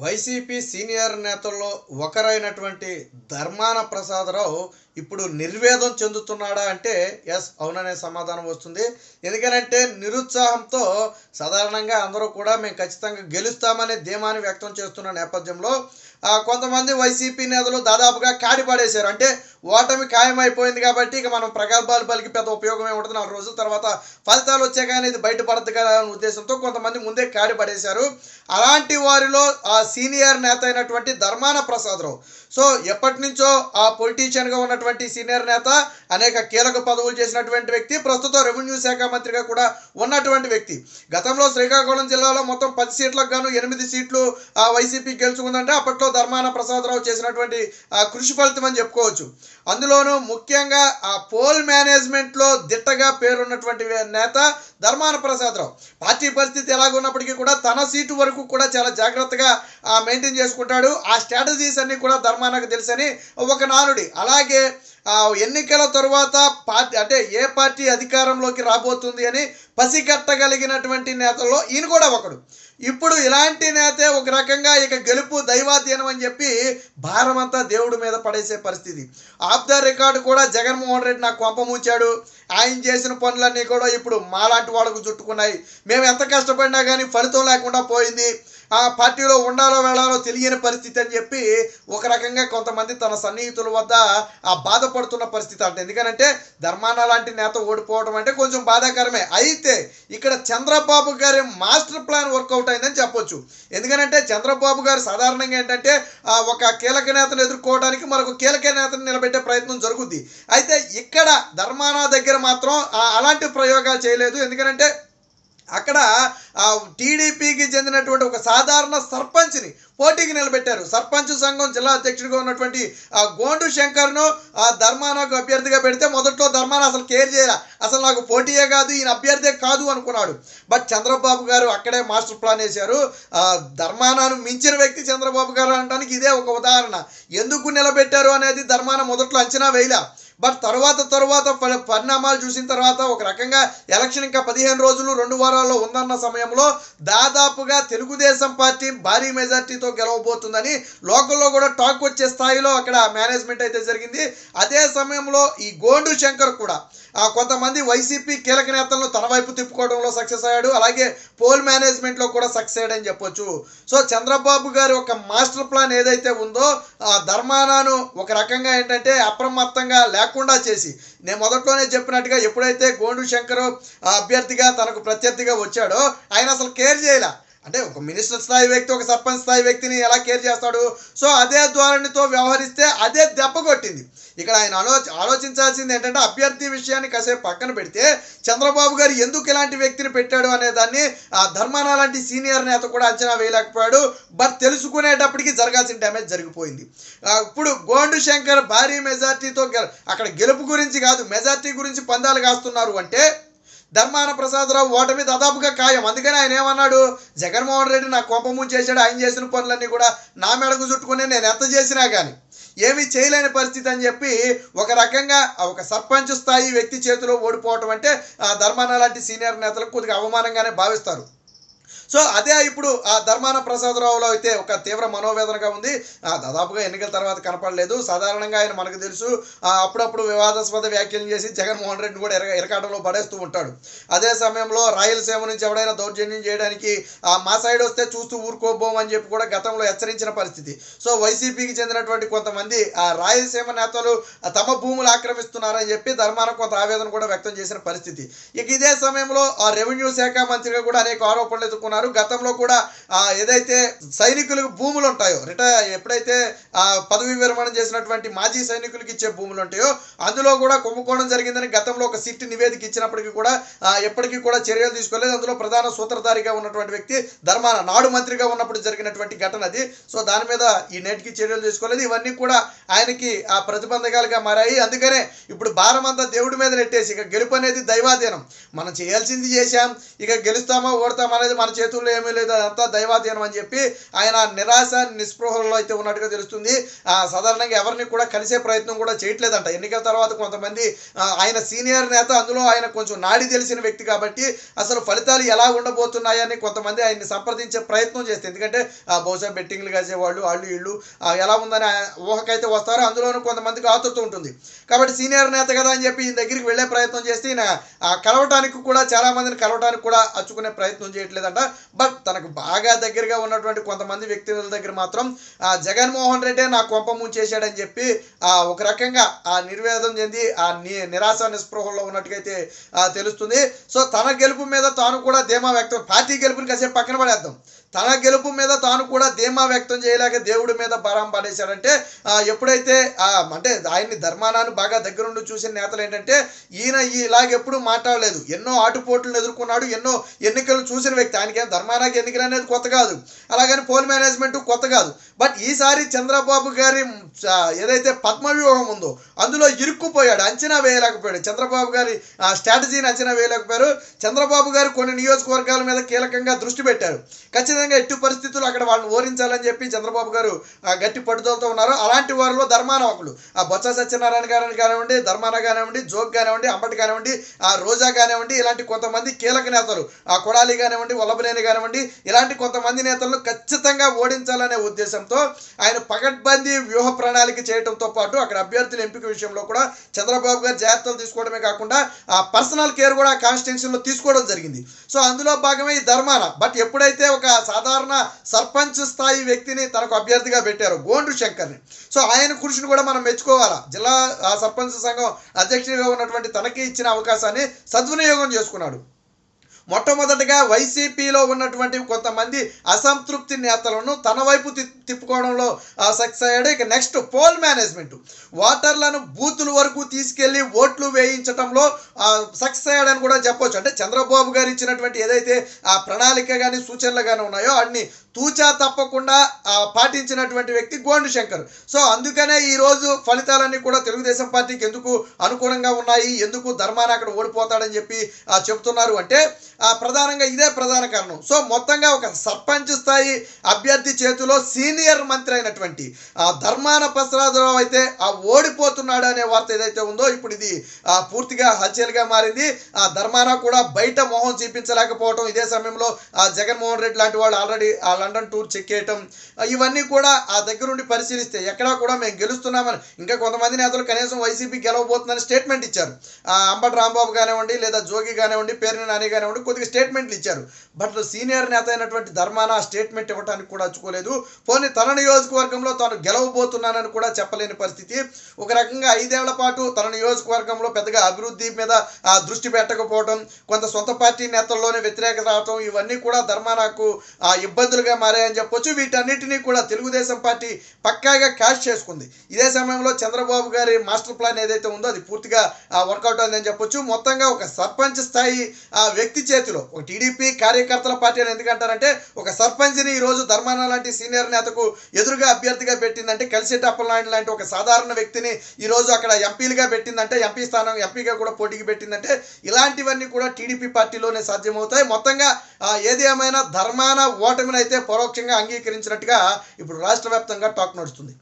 YCP senior నేతల్లో ఒకరైనటువంటి ధర్మాన ప్రసాదరావు ఇప్పుడు నిర్వేదం చెందుతున్నాడా అంటే ఎస్, అవుననే సమాధానం వస్తుంది. ఎందుకనంటే నిరుత్సాహంతో సాధారణంగా అందరూ కూడా మేము ఖచ్చితంగా గెలుస్తామనే ధీమాని వ్యక్తం చేస్తున్న నేపథ్యంలో కొంతమంది వైసీపీ నేతలు దాదాపుగా కాడి పడేశారు. అంటే ఓటమి ఖాయమైపోయింది కాబట్టి ఇక మనం ప్రగల్భాలు పలికి పెద్ద ఉపయోగం ఏముంటుంది, 4 రోజుల తర్వాత ఫలితాలు వచ్చాక కానీ ఇది బయటపడదు కదా అనే ఉద్దేశంతో కొంతమంది ముందే కాడి పడేశారు. అలాంటి వారిలో ఆ సీనియర్ నేత అయినటువంటి ధర్మాన ప్రసాదరావు, సో ఎప్పటి నుంచో ఆ పొలిటీషియన్గా ఉన్నటువంటి సీనియర్ నేత, అనేక కీలక పదవులు చేసినటువంటి వ్యక్తి, ప్రస్తుతం రెవెన్యూ శాఖ మంత్రిగా కూడా ఉన్నటువంటి వ్యక్తి. గతంలో శ్రీకాకుళం జిల్లాలో మొత్తం 10 సీట్లకు గాను 8 సీట్లు వైసీపీ గెలుచుకుందంటే అప్పట్లో ధర్మాన ప్రసాదరావు చేసినటువంటి కృషి ఫలితం అని చెప్పుకోవచ్చు. అందులోనూ ముఖ్యంగా ఆ పోల్ మేనేజ్మెంట్లో దిట్టగా పేరున్నటువంటి నేత ధర్మాన ప్రసాదరావు. పార్టీ పరిస్థితి ఎలాగున్నప్పటికీ కూడా తన సీటు వరకు కూడా చాలా జాగ్రత్తగా మెయింటైన్ చేసుకుంటాడు. ఆ స్ట్రాటజీస్ అన్నీ కూడా ధర్మానకు తెలుసని ఒక నానుడి. అలాగే ఎన్నికల తరువాత పార్టీ అంటే ఏ పార్టీ అధికారంలోకి రాబోతుంది అని పసిగట్టగలిగినటువంటి నేతల్లో ఈయన కూడా ఒకడు. ఇప్పుడు ఇలాంటి నేతే ఒక రకంగా ఇక గెలుపు దైవాధీనం అని చెప్పి భారమంతా దేవుడి మీద పడేసే పరిస్థితి. ఆఫ్ ద రికార్డు కూడా జగన్మోహన్ రెడ్డి నాకు కొంప ముంచాడు, ఆయన చేసిన పనులన్నీ కూడా ఇప్పుడు మాలాంటి వాళ్ళకు చుట్టుకున్నాయి, మేము ఎంత కష్టపడినా కానీ ఫలితం లేకుండా పోయింది, ఆ పార్టీలో ఉండాలో వెళ్ళాలో తెలియని పరిస్థితి అని చెప్పి ఒక రకంగా కొంతమంది తన సన్నిహితుల వద్ద బాధపడుతున్న పరిస్థితి. అంటే ఎందుకనంటే ధర్మాన లాంటి నేత ఓడిపోవడం అంటే కొంచెం బాధాకరమే. అయితే ఇక్కడ చంద్రబాబు గారి మాస్టర్ ప్లాన్ వర్కౌట్ అయిందని చెప్పొచ్చు. ఎందుకనంటే చంద్రబాబు గారు సాధారణంగా ఏంటంటే ఒక కీలక నేతను ఎదుర్కోవడానికి మరొక కీలక నేతను నిలబెట్టే ప్రయత్నం జరుగుద్ది. అయితే ఇక్కడ ధర్మాన దగ్గర మాత్రం అలాంటి ప్రయోగాలు చేయలేదు. ఎందుకనంటే అక్కడ టీడీపీకి చెందినటువంటి ఒక సాధారణ సర్పంచ్ని పోటీకి నిలబెట్టారు. సర్పంచ్ సంఘం జిల్లా అధ్యక్షుడిగా ఉన్నటువంటి గోండు శంకర్ను ధర్మానకు అభ్యర్థిగా పెడితే మొదట్లో ధర్మాన అసలు కేర్ చేయాల, అసలు నాకు పోటీయే కాదు, ఈయన అభ్యర్థే కాదు అనుకున్నాడు. బట్ చంద్రబాబు గారు అక్కడే మాస్టర్ ప్లాన్ వేశారు. ధర్మానాను మించిన వ్యక్తి చంద్రబాబు గారు అనడానికి ఇదే ఒక ఉదాహరణ. ఎందుకు నిలబెట్టారు అనేది ధర్మాన మొదట్లో అంచనా వేయలే. బట్ తరువాత పరిణామాలు చూసిన తర్వాత ఒక రకంగా ఎలక్షన్ ఇంకా 15 రోజులు 2 వారాల్లో ఉందన్న సమయంలో దాదాపుగా తెలుగుదేశం పార్టీ భారీ మెజార్టీతో గెలవబోతుందని లోకల్లో కూడా టాక్ వచ్చే స్థాయిలో అక్కడ మేనేజ్మెంట్ అయితే జరిగింది. అదే సమయంలో ఈ గోండు శంకర్ కూడా కొంతమంది వైసీపీ కీలక నేతలను తన వైపు తిప్పుకోవడంలో సక్సెస్ అయ్యాడు. అలాగే పోల్ మేనేజ్మెంట్లో కూడా సక్సెస్ అయ్యాడని చెప్పొచ్చు. సో చంద్రబాబు గారి ఒక మాస్టర్ ప్లాన్ ఏదైతే ఉందో ధర్మానాను ఒక రకంగా ఏంటంటే అప్రమత్తంగా లేకుండా చేసి, నేను మొదట్లోనే చెప్పినట్టుగా ఎప్పుడైతే గోండు శంకర్ అభ్యర్థిగా తనకు ప్రత్యర్థిగా వచ్చాడో ఆయన అసలు కేర్ చేయలే. అంటే ఒక మినిస్టర్ స్థాయి వ్యక్తి ఒక సర్పంచ్ స్థాయి వ్యక్తిని ఎలా కేర్ చేస్తాడు? సో అదే ధోరణితో వ్యవహరిస్తే అదే దెబ్బ కొట్టింది. ఇక్కడ ఆయన ఆలోచించాల్సింది ఏంటంటే అభ్యర్థి విషయాన్ని కాసేపు పక్కన పెడితే చంద్రబాబు గారు ఎందుకు ఇలాంటి వ్యక్తిని పెట్టాడు అనే దాన్ని ధర్మాన లాంటి సీనియర్ నేత కూడా అంచనా వేయలేకపోయాడు. బట్ తెలుసుకునేటప్పటికి జరగాల్సిన డ్యామేజ్ జరిగిపోయింది. ఇప్పుడు గోండు శంకర్ భారీ మెజార్టీతో అక్కడ గెలుపు గురించి కాదు, మెజార్టీ గురించి పందాలు కాస్తున్నారు అంటే ధర్మాన ప్రసాదరావు ఓటమి దాదాపుగా ఖాయం. అందుకని ఆయన ఏమన్నాడు, జగన్మోహన్ రెడ్డి నాకు కోపం ముంచేశాడు, ఆయన చేసిన పనులన్నీ కూడా నా మెడకు చుట్టుకుని నేను ఎంత చేసినా కానీ ఏమీ చేయలేని పరిస్థితి అని చెప్పి ఒక రకంగా ఒక సర్పంచ్ స్థాయి వ్యక్తి చేతిలో ఓడిపోవటం అంటే ధర్మాన లాంటి సీనియర్ నేతలకు కొద్దిగా అవమానంగానే భావిస్తారు. సో అదే ఇప్పుడు ధర్మాన ప్రసాదరావులో అయితే ఒక తీవ్ర మనోవేదనగా ఉంది. దాదాపుగా ఎన్నికల తర్వాత కనపడలేదు. సాధారణంగా ఆయన మనకు తెలుసు అప్పుడప్పుడు వివాదాస్పద వ్యాఖ్యలు చేసి జగన్మోహన్ రెడ్డిని కూడా ఇరకాటంలో పడేస్తూ ఉంటాడు. అదే సమయంలో రాయలసీమ నుంచి ఎవడైనా దౌర్జన్యం చేయడానికి మా సైడ్ వస్తే చూస్తూ ఊరుకోబోం అని చెప్పి కూడా గతంలో హెచ్చరించిన పరిస్థితి. సో వైసీపీకి చెందినటువంటి కొంతమంది రాయలసీమ నేతలు తమ భూములు ఆక్రమిస్తున్నారని చెప్పి ధర్మాన కొంత ఆవేదన కూడా వ్యక్తం చేసిన పరిస్థితి. ఇక ఇదే సమయంలో రెవెన్యూ శాఖ మంత్రిగా కూడా అనేక ఆరోపణలు ఎదుర్కొన్నారు. గతంలో కూడా ఏదైతే సైనికులకు భూములు ఉంటాయో, ఎప్పుడైతే పదవి విరమణ చేసినటువంటి మాజీ సైనికులకు ఇచ్చే భూములు ఉంటాయో అందులో కూడా కుంభకోణం జరిగిందని గతంలో ఒక సిట్ నివేదిక ఇచ్చినప్పటికీ కూడా ఎప్పటికీ కూడా చర్యలు తీసుకోలేదు. అందులో ప్రధాన సూత్రధారిగా ఉన్నటువంటి వ్యక్తి ధర్మాన నాడు మంత్రిగా ఉన్నప్పుడు జరిగినటువంటి ఘటన అది. సో దాని మీద ఈ నేటికి చర్యలు తీసుకోలేదు. ఇవన్నీ కూడా ఆయనకి ప్రతిబంధకాలుగా మారాయి. అందుకనే ఇప్పుడు భారం అంతా దేవుడి మీద నెట్టేసి ఇక గెలుపు అనేది దైవాధీనం, మనం చేయాల్సింది చేశాం, ఇక గెలుస్తామా ఓడతామా అనేది మన చేతిలో చేతుల్లో ఏమీ లేదు, అదంతా దైవాధీనం అని చెప్పి ఆయన నిరాశ నిస్పృహల్లో అయితే ఉన్నట్టుగా తెలుస్తుంది. సాధారణంగా ఎవరిని కూడా కలిసే ప్రయత్నం కూడా చేయట్లేదంట. ఎన్నికల తర్వాత కొంతమంది ఆయన సీనియర్ నేత, అందులో ఆయన కొంచెం నాడి తెలిసిన వ్యక్తి కాబట్టి అసలు ఫలితాలు ఎలా ఉండబోతున్నాయని కొంతమంది ఆయన్ని సంప్రదించే ప్రయత్నం చేస్తే, ఎందుకంటే బహుశా బెట్టింగ్లు కాసేవాళ్ళు వాళ్ళు వీళ్ళు ఎలా ఉందని ఊహకైతే వస్తారో అందులోనూ కొంతమందికి ఆతృత ఉంటుంది. కాబట్టి సీనియర్ నేత కదా అని చెప్పి ఈయన దగ్గరికి వెళ్ళే ప్రయత్నం చేస్తే ఈయన కలవటానికి కూడా చాలా మందిని కలవటానికి కూడా అచ్చుకునే ప్రయత్నం చేయట్లేదంట. బట్ తనకు బాగా దగ్గరగా ఉన్నటువంటి కొంతమంది వ్యక్తుల దగ్గర మాత్రం జగన్మోహన్ రెడ్డి నా కొంప ముంచేశాడని చెప్పి ఒక రకంగా నిర్వేదం చెంది నిరాశ నిస్పృహల్లో ఉన్నట్టుగైతే తెలుస్తుంది. సో తన గెలుపు మీద తాను కూడా ధీమా వ్యక్తం, పార్టీ గెలుపుని కాసేపు పక్కన పడేద్దాం, తన గెలుపు మీద తాను కూడా ధీమా వ్యక్తం చేయలేక దేవుడి మీద భారం పడేశాడంటే ఎప్పుడైతే అంటే ఆయన్ని ధర్మానాన్ని బాగా దగ్గరుండి చూసిన నేతలు ఏంటంటే ఈయన ఇలాగెప్పుడు మాట్లాడలేదు, ఎన్నో ఆటుపోట్లను ఎదుర్కొన్నాడు, ఎన్నో ఎన్నికలు చూసిన వ్యక్తి. ఆయనకేం ధర్మానాకి ఎన్నికలు అనేది కొత్త కాదు, అలాగని పోల్ మేనేజ్మెంట్ కొత్త కాదు. బట్ ఈసారి చంద్రబాబు గారి ఏదైతే పద్మవ్యూహం ఉందో అందులో ఇరుక్కుపోయాడు, అంచనా వేయలేకపోయాడు. చంద్రబాబు గారి స్ట్రాటజీని అంచనా వేయలేకపోయారు. చంద్రబాబు గారు కొన్ని నియోజకవర్గాల మీద కీలకంగా దృష్టి పెట్టారు. ఖచ్చితంగా ఎట్టి పరిస్థితులు అక్కడ వాళ్ళని ఓరించాలని చెప్పి చంద్రబాబు గారు గట్టి పట్టుదలతో ఉన్నారు. అలాంటి వారిలో ధర్మాన ఒకళ్ళు, బొత్స సత్యనారాయణ గారిని కానివ్వండి, ధర్మాన కానివ్వండి, జోగ్ కానివ్వండి, అంబటి కానివ్వండి, రోజా కానివ్వండి, ఇలాంటి కొంతమంది కీలక నేతలు, కొడాలి కానివ్వండి, వల్లభనేని కానివ్వండి, ఇలాంటి కొంతమంది నేతలను ఖచ్చితంగా ఓడించాలనే ఉద్దేశంతో ఆయన పకడ్బందీ వ్యూహ ప్రణాళిక చేయడంతో పాటు అక్కడ అభ్యర్థుల ఎంపిక విషయంలో కూడా చంద్రబాబు గారు జాగ్రత్తలు తీసుకోవడమే కాకుండా పర్సనల్ కేర్ కూడా కాన్స్టిట్యూన్సీలో తీసుకోవడం జరిగింది. సో అందులో భాగమే ఈ ధర్మాన. బట్ ఎప్పుడైతే ఒక సాధారణ సర్పంచ్ స్థాయి వ్యక్తిని తనకు అభ్యర్థిగా పెట్టారు, గోండు శంకర్ని, సో ఆయన కృషిని కూడా మనం మెచ్చుకోవాలా. జిల్లా సర్పంచ్ సంఘం అధ్యక్షుడిగా ఉన్నటువంటి తనకి ఇచ్చిన అవకాశాన్ని సద్వినియోగం చేసుకున్నాడు. మొట్టమొదటిగా వైసీపీలో ఉన్నటువంటి కొంతమంది అసంతృప్తి నేతలను తన వైపు తిప్పుకోవడంలో సక్సెస్ అయ్యాడు. ఇక నెక్స్ట్ పోల్ మేనేజ్మెంట్, ఓటర్లను బూతుల వరకు తీసుకెళ్లి ఓట్లు వేయించడంలో సక్సెస్ అయ్యాడని కూడా చెప్పొచ్చు. అంటే చంద్రబాబు గారు ఇచ్చినటువంటి ఏదైతే ఆ ప్రణాళిక కానీ సూచనలు కానీ ఉన్నాయో అన్ని తూచా తప్పకుండా పాటించినటువంటి వ్యక్తి గోండు శంకర్. సో అందుకనే ఈరోజు ఫలితాలన్నీ కూడా తెలుగుదేశం పార్టీకి ఎందుకు అనుకూలంగా ఉన్నాయి, ఎందుకు ధర్మాన అక్కడ ఓడిపోతాడని చెప్పి చెప్తున్నారు అంటే ప్రధానంగా ఇదే ప్రధాన కారణం. సో మొత్తంగా ఒక సర్పంచ్ స్థాయి అభ్యర్థి చేతిలో సీనియర్ మంత్రి అయినటువంటి ధర్మాన ప్రసాదరావు అయితే ఓడిపోతున్నాడు అనే వార్త ఏదైతే ఉందో ఇప్పుడు ఇది పూర్తిగా హల్చల్గా మారింది. ధర్మాన కూడా బయట మొహం చూపించలేకపోవటం, ఇదే సమయంలో జగన్మోహన్ రెడ్డి లాంటి వాళ్ళు ఆల్రెడీ లండన్ టూర్ చెక్ చేయటం, ఇవన్నీ కూడా దగ్గరుండి పరిశీలిస్తే ఎక్కడా కూడా మేము గెలుస్తున్నామని, ఇంకా కొంతమంది నేతలు కనీసం వైసీపీ గెలవబోతుందని స్టేట్మెంట్ ఇచ్చారు. అంబటి రాంబాబు కానివ్వండి, లేదా జోగి కానివ్వండి, పేరుని నాని కానివ్వండి, కొద్దిగా స్టేట్మెంట్లు ఇచ్చారు. బట్ సీనియర్ నేత అయినటువంటి ధర్మాన స్టేట్మెంట్ ఇవ్వడానికి కూడా వచ్చుకోలేదు. పోనీ తన నియోజకవర్గంలో తాను గెలవబోతున్నానని కూడా చెప్పలేని పరిస్థితి. ఒక రకంగా 5 ఏళ్ల పాటు తన నియోజకవర్గంలో పెద్దగా అభివృద్ధి మీద దృష్టి పెట్టకపోవడం, కొంత సొంత పార్టీ నేతల్లోనే వ్యతిరేకత రావటం, ఇవన్నీ కూడా ధర్మానకు ఇబ్బందులుగా మారాయని చెప్పొచ్చు. వీటన్నిటినీ కూడా తెలుగుదేశం పార్టీ పక్కాగా క్యాష్ చేసుకుంది. ఇదే సమయంలో చంద్రబాబు గారి మాస్టర్ ప్లాన్ ఏదైతే ఉందో అది పూర్తిగా వర్కౌట్ అయిందని చెప్పొచ్చు. మొత్తంగా ఒక సర్పంచ్ స్థాయి వ్యక్తి చేతిలో, ఒక టీడీపీ కార్యకర్తల పార్టీ అని ఎందుకంటారంటే ఒక సర్పంచ్ని ఈరోజు ధర్మాన లాంటి సీనియర్ నేతకు ఎదురుగా అభ్యర్థిగా పెట్టిందంటే, కలిసేటి అప్పలనాయుడు లాంటి ఒక సాధారణ వ్యక్తిని ఈరోజు అక్కడ ఎంపీలుగా పెట్టిందంటే, ఎంపీ స్థానం ఎంపీగా కూడా పోటీకి పెట్టిందంటే, ఇలాంటివన్నీ కూడా టీడీపీ పార్టీలోనే సాధ్యమవుతాయి. మొత్తంగా ఏది ఏమైనా ధర్మాన ఓటమిని అయితే పరోక్షంగా అంగీకరించినట్టుగా ఇప్పుడు రాష్ట్ర వ్యాప్తంగా టాక్ నడుస్తుంది.